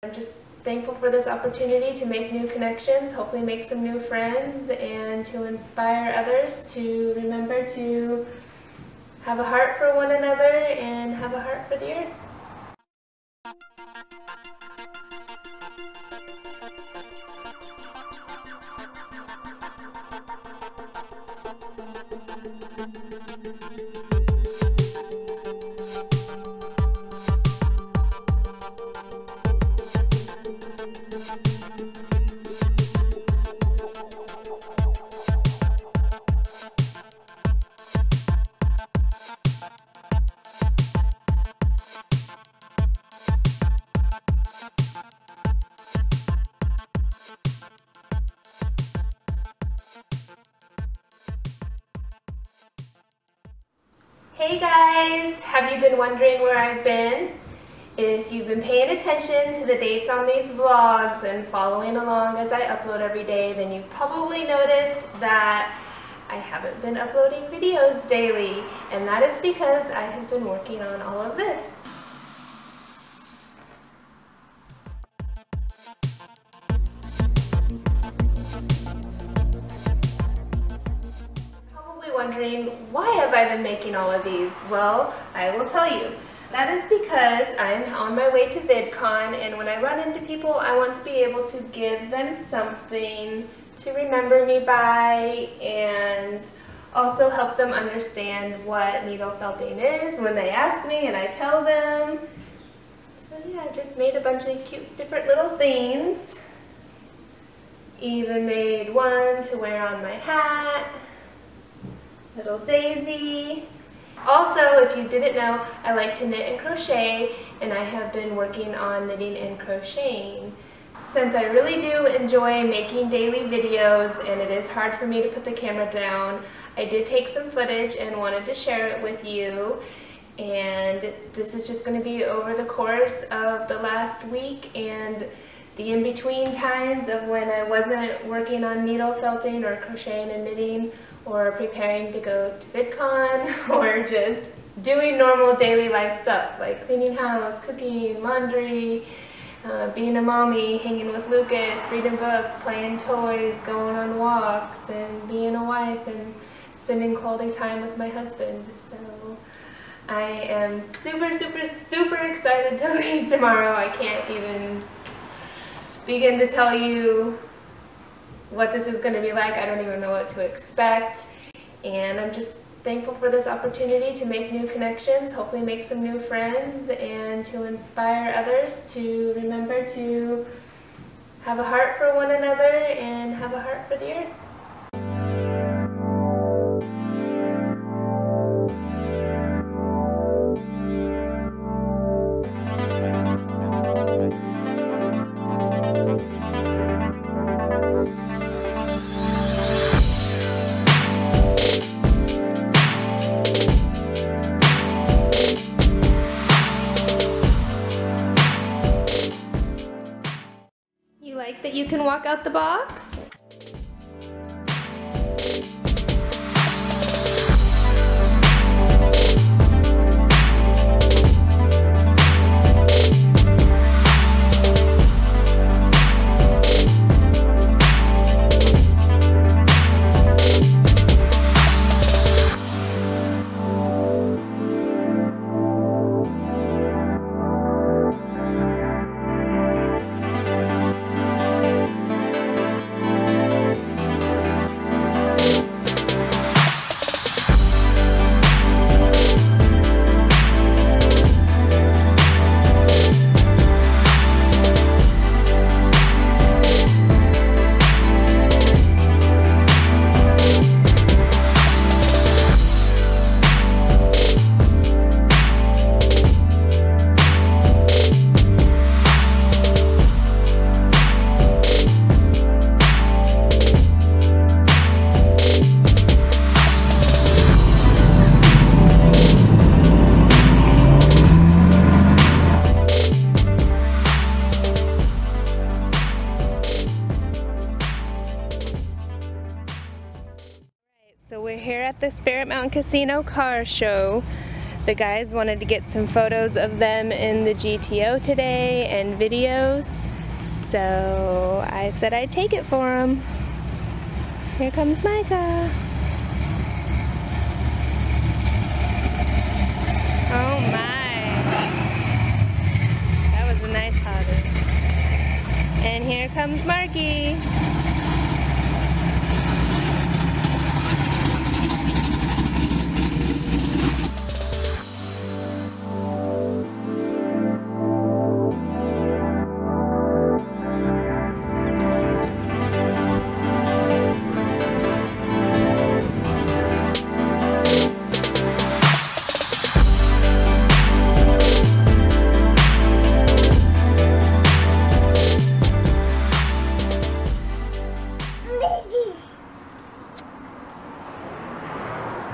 I'm just thankful for this opportunity to make new connections, hopefully make some new friends, and to inspire others to remember to have a heart for one another and have a heart for the earth. Hey guys! Have you been wondering where I've been? If you've been paying attention to the dates on these vlogs and following along as I upload every day, then you've probably noticed that I haven't been uploading videos daily, and that is because I have been working on all of this. Wondering, why have I been making all of these? Well, I will tell you. That is because I'm on my way to VidCon, and when I run into people, I want to be able to give them something to remember me by and also help them understand what needle felting is when they ask me and I tell them. So yeah, I just made a bunch of cute different little things. Even made one to wear on my hat. Little daisy. Also, if you didn't know, I like to knit and crochet, and I have been working on knitting and crocheting. Since I really do enjoy making daily videos and it is hard for me to put the camera down, I did take some footage and wanted to share it with you. And this is just going to be over the course of the last week and the in-between times of when I wasn't working on needle felting or crocheting and knitting, or preparing to go to VidCon, or just doing normal daily life stuff like cleaning house, cooking, laundry, being a mommy, hanging with Lucas, reading books, playing toys, going on walks, and being a wife and spending quality time with my husband. So I am super, super, super excited to leave tomorrow. I can't even begin to tell you what this is going to be like. I don't even know what to expect, and I'm just thankful for this opportunity to make new connections, hopefully make some new friends, and to inspire others to remember to have a heart for one another and have a heart for the earth. Like that you can walk out the box? So we're here at the Spirit Mountain Casino car show. The guys wanted to get some photos of them in the GTO today and videos, so I said I'd take it for them. Here comes Myka. Oh my. That was a nice hobby. And here comes Marky.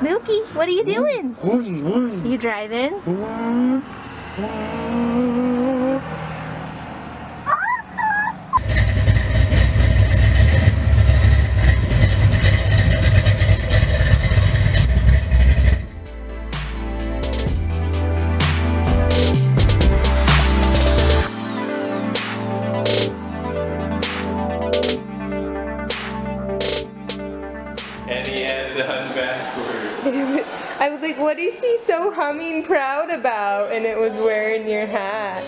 Milky, what are you doing? You driving? And he had it on backwards. I was like, what is he so humming proud about? And it was wearing your hat.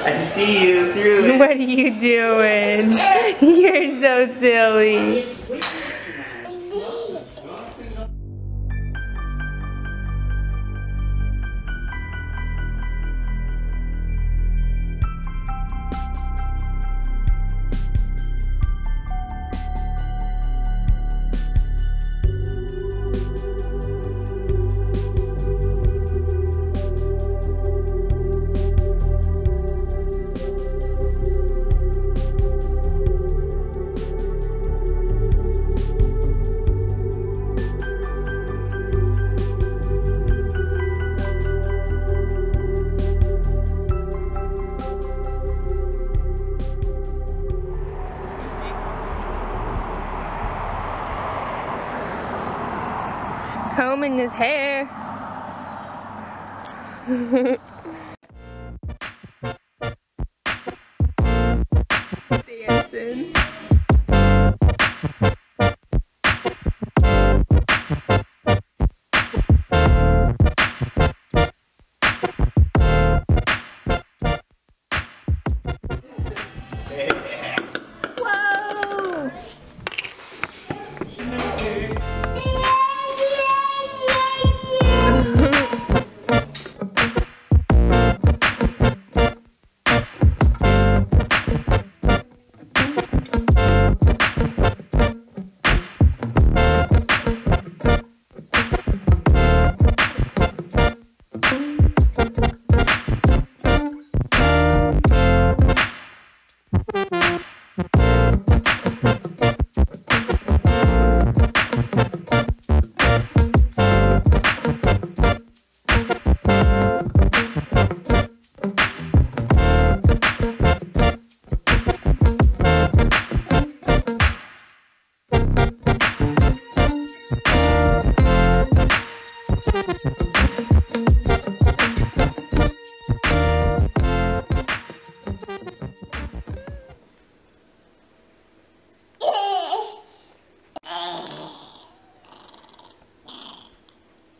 I see you through it. What are you doing? You're so silly. Combing his hair. Dancing. Whoa!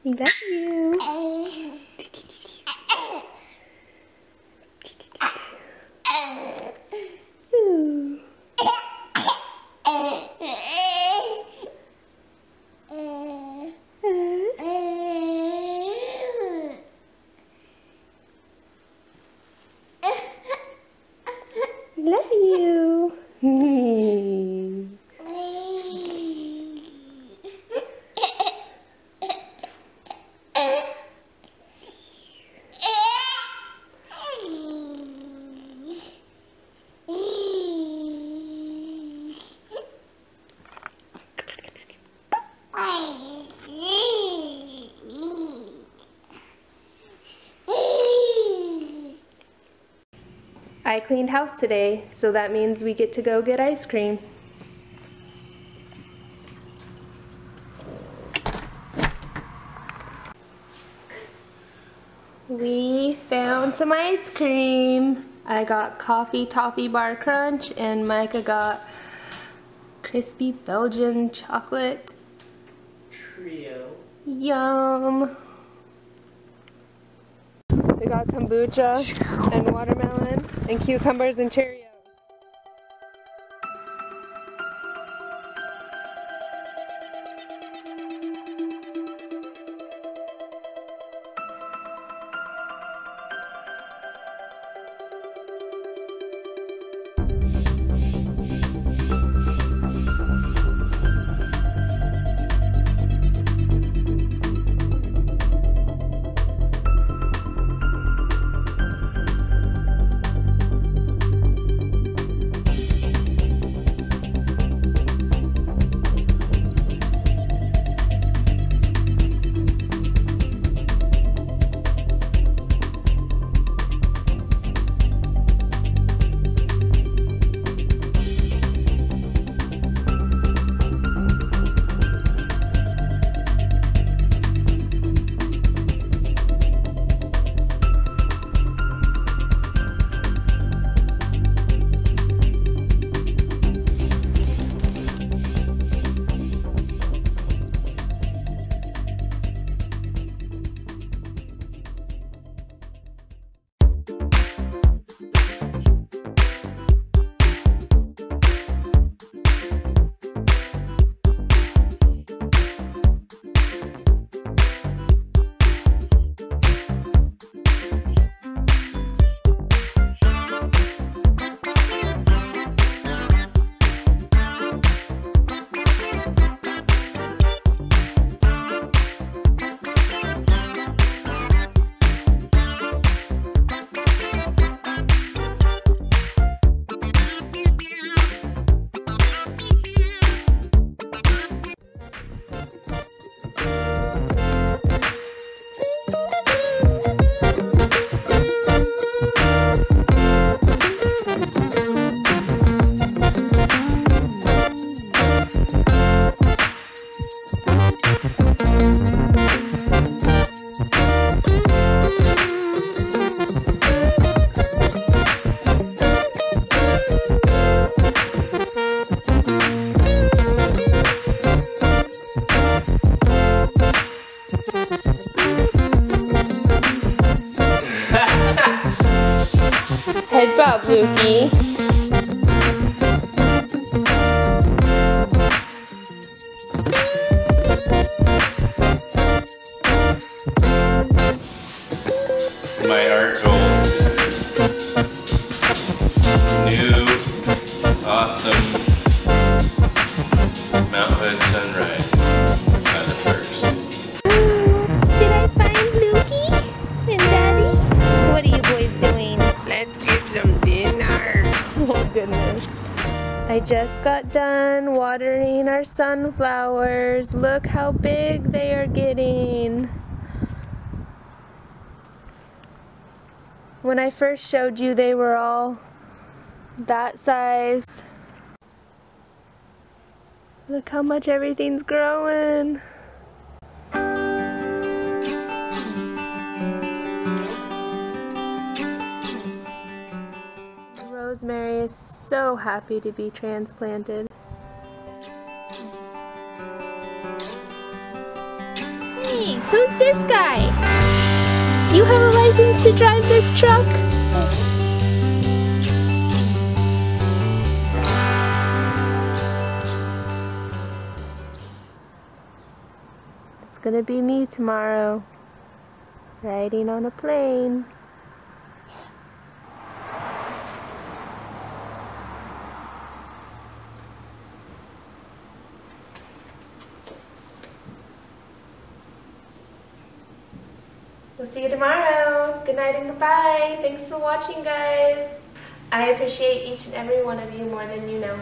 Love you. Ooh. Love you. I cleaned house today, so that means we get to go get ice cream. We found some ice cream. I got coffee toffee bar crunch and Micah got crispy Belgian chocolate Trio. Yum. We got kombucha and watermelon and cucumbers and Cheerios. Head bob, Lukey. My art goal. New, awesome Mount Hood sunrise by the first. Did I find Lukey and Daddy? What are you boys doing? Let's get some dinner. Oh goodness. I just got done watering our sunflowers. Look how big they are getting. When I first showed you, they were all that size. Look how much everything's growing. Rosemary is so happy to be transplanted. Hey, who's this guy? You have a license to drive this truck? It's gonna be me tomorrow, riding on a plane. We'll see you tomorrow. Good night and goodbye. Thanks for watching, guys. I appreciate each and every one of you more than you know.